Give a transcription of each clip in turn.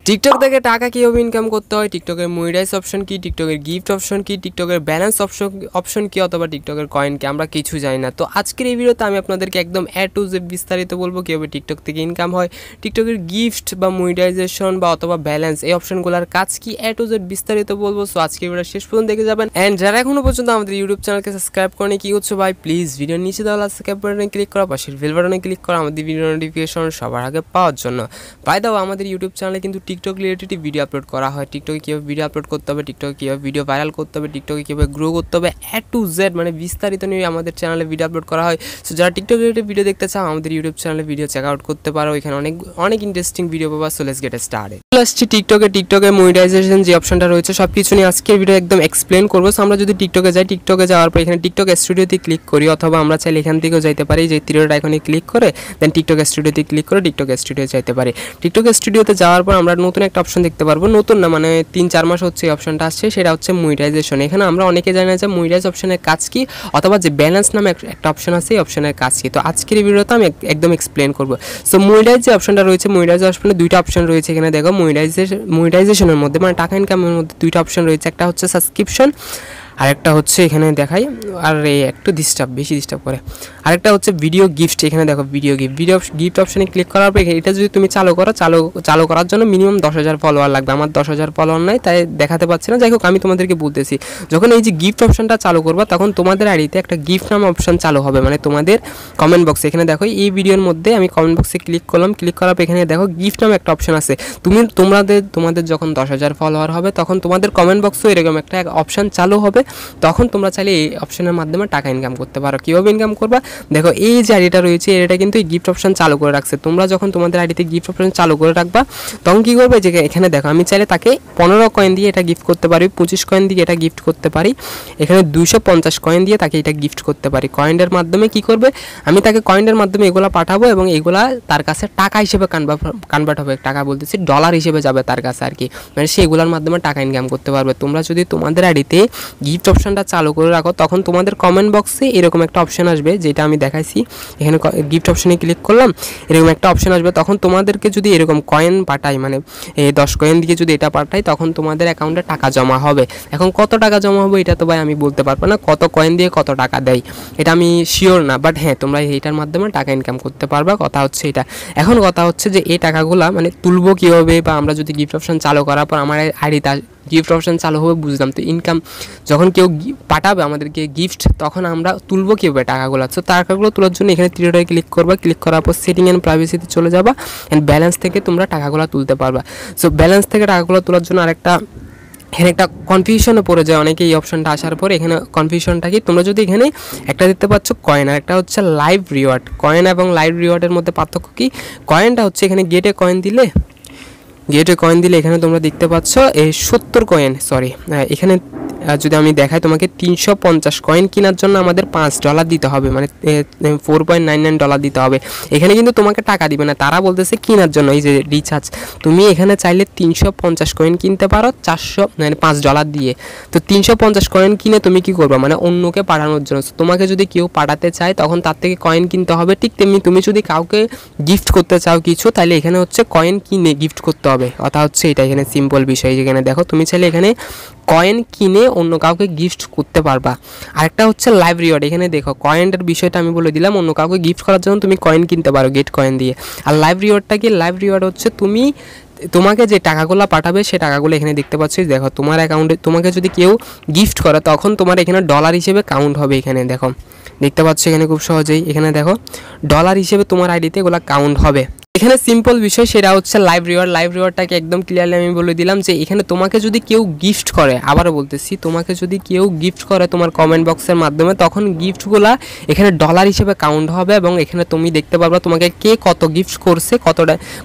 TikTok থেকে টাকা কীভাবে ইনকাম করতে হয়, টিকটকের মনিটাইজ অপশন কি, টিকটকের গিফট অপশন কি, টিকটকের ব্যালেন্স অপশন কি, অথবা টিকটকের কয়েন কি, আমরা কিছু জানি না। তো আজকের এই ভিডিওতে আমি আপনাদেরকে একদম A to Z বিস্তারিত বলবো কীভাবে টিকটক থেকে ইনকাম হয়, টিকটকের গিফট বা মনিটাইজেশন বা অথবা ব্যালেন্স এই অপশনগুলোর কাজ কি, A to Z বিস্তারিত বলবো। সো আজকের ভিডিও শেষ পর্যন্ত দেখে যাবেন। অ্যান্ড যারা এখনো পর্যন্ত আমাদের ইউটিউব চ্যানেলকে সাবস্ক্রাইব করেনি, কি করছো ভাই, প্লিজ ভিডিওর নিচে দেওয়া সাবস্ক্রাইব বাটনে ক্লিক করা, পাশের বেল বাটনে ক্লিক করা আমাদের ভিডিও নোটিফিকেশন সবার আগে পাওয়ার জন্য। বাই দাও আমাদের ইউটিউব চ্যানেলে কিন্তু টিকটক রিলেটেড ভিডিও আপলোড করা হয়। টিকটকে কীভাবে ভিডিও আপলোড করতে হবে, টিকটকে কীভাবে ভিডিও ভাইরাল করতে হবে, টিকটকে কীভাবে গ্রো করতে হবে, A to Z মানে বিস্তারিত নিয়ে আমাদের চ্যানেলে ভিডিও আপলোড করা হয়। সো যারা টিকটক রিলেটেড ভিডিও দেখতে চাও আমাদের ইউটিউব চ্যানেলে ভিডিও চেক আউট করতে পারো, এখানে অনেক ইন্টারেস্টিং ভিডিও পাবা। So let's get started. আসছি টিকটকে মনিটাইজেশন যে অপশনটা রয়েছে সব কিছু নিয়ে আজকের ভিডিও একদম এক্সপ্লেন করবো। সো আমরা যদি টিকটকে যাই, টিকটকে যাওয়ার পর এখানে টিকটক স্টুডিওতে ক্লিক করি, অথবা আমরা চাইলে এখান থেকেও যাইতে পারি, যে তীরের আইকনে ক্লিক করে দেন টিকটক স্টুডিওতে ক্লিক করে টিকটক স্টুডিও যাইতে পারি। টিকটক স্টুডিওতে যাওয়ার পর আমরা নতুন একটা অপশন দেখতে পারবো, নতুন না মানে 3-4 মাস হচ্ছে এই অপশনটা আসছে, সেটা হচ্ছে মনিটাইজেশন। এখানে আমরা অনেকে জানি না যে মনিটাইজ অপশনের কাজ কি, অথবা যে ব্যালেন্স নামে একটা অপশন আছে এই অপশনের কাজ কি। তো আজকের এই ভিডিওতে আমি একদম এক্সপ্লেন করবো। সো মনিটাইজ যে অপশনটা রয়েছে, মনিটাইজ অপশনে দুইটা অপশন রয়েছে। এখানে দেখো মনিটাইজেশনের মধ্যে মানে টাকা ইনকামের মধ্যে দুইটা অপশন রয়েছে, একটা হচ্ছে সাবস্ক্রিপশন, আরেকটা হচ্ছে এখানে দেখাই, আর একটু বেশি ডিস্টার্ব করে, আরেকটা হচ্ছে ভিডিও গিফট। এখানে দেখো ভিডিও গিফট অপশনে ক্লিক করার পর এটা যদি তুমি চালু করার জন্য মিনিমাম 10,000 ফলোয়ার লাগবে। আমার 10,000 ফলোয়ার নাই, তাই দেখাতে পাচ্ছি না। যাই হোক আমি তোমাদেরকে বলতেছি, যখন এই যে গিফট অপশনটা চালু করবা তখন তোমাদের আইডিতে একটা গিফট নাম অপশন চালু হবে, মানে তোমাদের কমেন্ট বক্সে। এখানে দেখো এই ভিডিওর মধ্যে আমি কমেন্ট বক্সে ক্লিক করলাম, ক্লিক করার পর এখানে দেখো গিফট নামে একটা অপশন আছে। তোমাদের যখন 10,000 ফলোয়ার হবে তখন তোমাদের কমেন্ট বক্সেও এরকম একটা অপশন চালু হবে, তখন তোমরা চাইলে এই অপশনের মাধ্যমে টাকা ইনকাম করতে পারো। কীভাবে ইনকাম করবা, দেখো এই যে আইডিটা রয়েছে এটা কিন্তু এই গিফট অপশন চালু করে রাখছে। তোমরা যখন তোমাদের আইডিতে গিফট অপশন চালু করে রাখবা তখন কী করবে, যে এখানে দেখো আমি চাইলে তাকে 15 কয়েন দিয়ে এটা গিফট করতে পারি, 25 কয়েন দিয়ে এটা গিফট করতে পারি, এখানে 250 কয়েন দিয়ে তাকে এটা গিফট করতে পারি। কয়েনের মাধ্যমে কি করবে, আমি তাকে কয়েনের মাধ্যমে এগুলো পাঠাবো এবং এগুলা তার কাছে টাকা হিসেবে কনভার্ট হবে, টাকা বলতেছি ডলার হিসেবে যাবে তার কাছে আর কি, মানে সেগুলোর মাধ্যমে টাকা ইনকাম করতে পারবে। তোমরা যদি তোমাদের আইডিতে গিফট অপশনটা চালু করে রাখো তখন তোমাদের কমেন্ট বক্সে এরকম একটা অপশন আসবে, যেটা আমি দেখাইছি। এখানে গিফট অপশনে ক্লিক করলাম, এরকম একটা অপশন আসবে। তখন তোমাদেরকে যদি এরকম কয়েন পাঠাই, মানে 10 কয়েন দিয়ে যদি এটা পাঠাই তখন তোমাদের অ্যাকাউন্টে টাকা জমা হবে। এখন কত টাকা জমা হবে এটা তো ভাই আমি বলতে পারবো না, কত কয়েন দিয়ে কত টাকা দেয় এটা আমি শিওর না, বাট হ্যাঁ তোমরা এইটার মাধ্যমে টাকা ইনকাম করতে পারবা। কথা হচ্ছে এটা। এখন কথা হচ্ছে যে এই টাকাগুলা মানে তুলবো কীভাবে, বা আমরা যদি গিফট অপশন চালু করার পর আমার আইডিতে গিফট অপশন চালু হবে বুঝলাম, তো ইনকাম যখন কেউ পাঠাবে আমাদেরকে গিফট তখন আমরা তুলবো কীভাবে টাকাগুলো। তো টাকাগুলো তোলার জন্য এখানে তীরটায় ক্লিক করবা, ক্লিক করার পর সেটিং অ্যান্ড প্রাইভেসিতে চলে যাবা, অ্যান্ড ব্যালেন্স থেকে তোমরা টাকাগুলো তুলতে পারবা। সো ব্যালেন্স থেকে টাকাগুলো তোলার জন্য এখানে একটা কনফিউশনে পড়ে যায় অনেকে এই অপশনটা আসার পরে। এখানে কনফিউশনটা কি, তোমরা যদি এখানে একটা দেখতে পাচ্ছ কয়েন, আর একটা হচ্ছে লাইভ রিওয়ার্ড। কয়েন এবং লাইভ রিওয়ার্ডের মধ্যে পার্থক্য কি, কয়েনটা হচ্ছে এখানে গেটে কয়েন দিলে এখানে তোমরা দেখতে পাচ্ছ এই 70 কয়েন, এখানে যদি আমি দেখাই তোমাকে 350 কয়েন কেনার জন্য আমাদের $5 দিতে হবে, মানে $4.99 দিতে হবে। এখানে কিন্তু তোমাকে টাকা দিবে না, তারা বলতেছে কেনার জন্য, এই যে রিচার্জ। তুমি এখানে চাইলে 350 কয়েন কিনতে পারো মানে $5 দিয়ে। তো 350 কয়েন কিনে তুমি কি করবে, মানে অন্যকে পাঠানোর জন্য। তোমাকে যদি কেউ পাঠাতে চায় তখন তার থেকে কয়েন কিনতে হবে, ঠিক তেমনি তুমি যদি কাউকে গিফট করতে চাও কিছু, তাহলে এখানে হচ্ছে কয়েন কিনে গিফট করতে হবে। কথা হচ্ছে এটা, এখানে সিম্পল বিষয়। যেখানে দেখো তুমি চাইলে এখানে কয়েন কিনে অন্য কাউকে গিফট করতে পারবা। আরেকটা হচ্ছে লাইভ রিওয়ার্ড। এখানে দেখো কয়েনের বিষয়টা আমি বলে দিলাম, অন্য কাউকে গিফট করার জন্য তুমি কয়েন কিনতে পারো গেট কয়েন দিয়ে। আর লাইভ রিওয়ার্ডটা কি, লাইভ রিওয়ার্ড হচ্ছে তোমাকে যে টাকাগুলো পাঠাবে সে টাকাগুলো এখানে দেখতে পাচ্ছ। দেখো তোমার অ্যাকাউন্টে তোমাকে যদি কেউ গিফট করে তখন তোমার এখানে ডলার হিসেবে কাউন্ট হবে। এখানে দেখো দেখতে পাচ্ছ, এখানে খুব সহজেই এখানে দেখো ডলার হিসেবে তোমার আইডিতে এগুলো কাউন্ট হবে। এখানে সিম্পল বিষয় সেটা হচ্ছে লাইভ রিওয়ার্ডটাকে একদম ক্লিয়ারলি আমি বলে দিলাম যে এখানে তোমাকে যদি কেউ গিফট করে, আবারও বলতেছি, তোমাকে যদি কেউ গিফট করে তোমার কমেন্ট বক্সের মাধ্যমে তখন গিফটগুলা এখানে ডলার হিসেবে কাউন্ট হবে, এবং এখানে তুমি দেখতে পারবা তোমাকে কে কত গিফট করছে,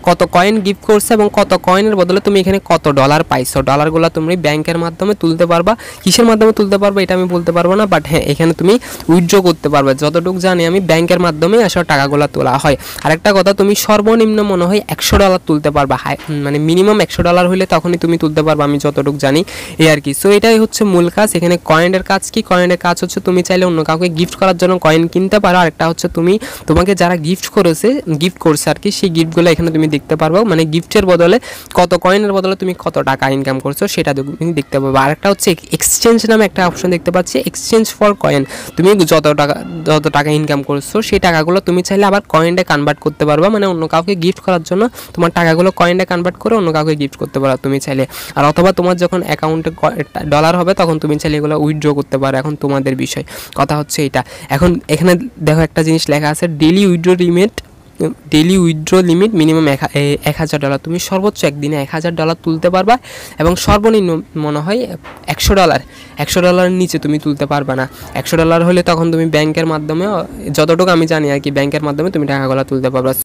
কত কয়েন গিফট করছে, এবং কত কয়েনের বদলে তুমি এখানে কত ডলার পাইছো। ডলারগুলো তুমি ব্যাংকের মাধ্যমে তুলতে পারবা, কিসের মাধ্যমে তুলতে পারবা এটা আমি বলতে পারবো না, বাট হ্যাঁ এখানে তুমি উইথড্র করতে পারবে। যতটুকু জানি আমি ব্যাংকের মাধ্যমে আসলে টাকাগুলো তোলা হয়। আরেকটা কথা, তুমি সর্বনিম্ন সর্বনিম্ন মনে হয় $100 তুলতে পারবা, মানে মিনিমাম $100 হলে তখনই তুমি তুলতে পারবা, আমি যতটুকু জানি এই আর কি। সো এটাই হচ্ছে মূল কাজ। এখানে কয়েনের কাজ কি, কয়েনের কাজ হচ্ছে তুমি চাইলে অন্য কাউকে গিফট করার জন্য কয়েন কিনতে পারো, আরেকটা হচ্ছে তোমাকে যারা গিফট করছে আর কি, সেই গিফটগুলো এখানে তুমি দেখতে পারবো, মানে গিফটের বদলে কত কয়েনের বদলে তুমি কত টাকা ইনকাম করছো সেটা তুমি দেখতে পারবে। আরেকটা হচ্ছে এক্সচেঞ্জ নামে একটা অপশন দেখতে পাচ্ছি, এক্সচেঞ্জ ফর কয়েন। তুমি যত টাকা ইনকাম করছো সেই টাকাগুলো তুমি চাইলে আবার কয়েনে কনভার্ট করতে পারবা, মানে অন্য কাউকে গিফট করার জন্য তোমার টাকাগুলো কয়েনে কনভার্ট করে অন্য কাউকে গিফট করতে পারো তুমি চাইলে। আর অথবা তোমার যখন অ্যাকাউন্টে ডলার হবে তখন তুমি চাইলে এগুলো উইথড্র করতে পারো, এখন তোমাদের বিষয়। কথা হচ্ছে এটা। এখন এখানে দেখো একটা জিনিস লেখা আছে, ডেইলি উইথড্র লিমিট মিনিমাম $1000। তুমি সর্বোচ্চ একদিনে $1000 তুলতে পারবা, এবং সর্বনিম্ন মনে হয় $100 নিচে তুমি তুলতে পারবা না। $100 হলে তখন তুমি ব্যাংকের মাধ্যমে, যতটুকু আমি জানি আর কি, ব্যাংকের মাধ্যমে তুমি টাকাগুলো তুলতে পারবা।